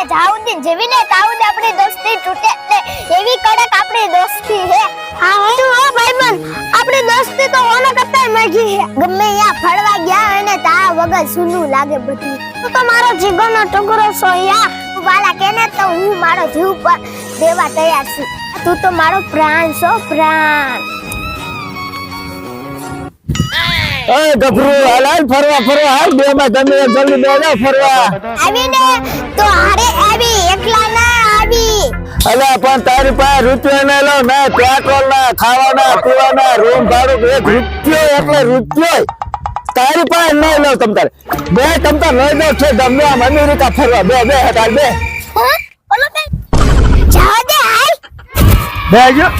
જાઉદી જેવીને તાઉદી આપણી દોસ્તી તૂટે ને એવી કડક આપણી દોસ્તી હે હા હો ભાઈબંધ આપણી દોસ્તી તો ઓના કરતા મગી હે ગમે યા ફળવા ગયા હોય ને તા વગર સુનું લાગે બધું તું તો મારો જીગરનો ટુકડો છો યાર તું વાલા કેને તો હું મારો જીવ પર દેવા તૈયાર છું તું તો મારો પ્રાણ છો પ્રાણ ઓય ગભરો હાલ ફરવા હાલ બે માં તમે જલ્દી બેજા ફરવા આવીને તો હારે આવી એકલા ના આવી અલા પણ તારી પાસે રૂપિયા ના લો ના પેટ્રોલ ના ખાવાના પીવાના રૂમ ભાડું એક રૂપિયો એટલે રૂપિયો તારી પાસે નહીં લો તમતારે બે તમતાર લઈ દો છે ગમે આમ અમેરિકા ફરવા બે હટાલ બે ઓલો બે જાવ દે હાલ બેજો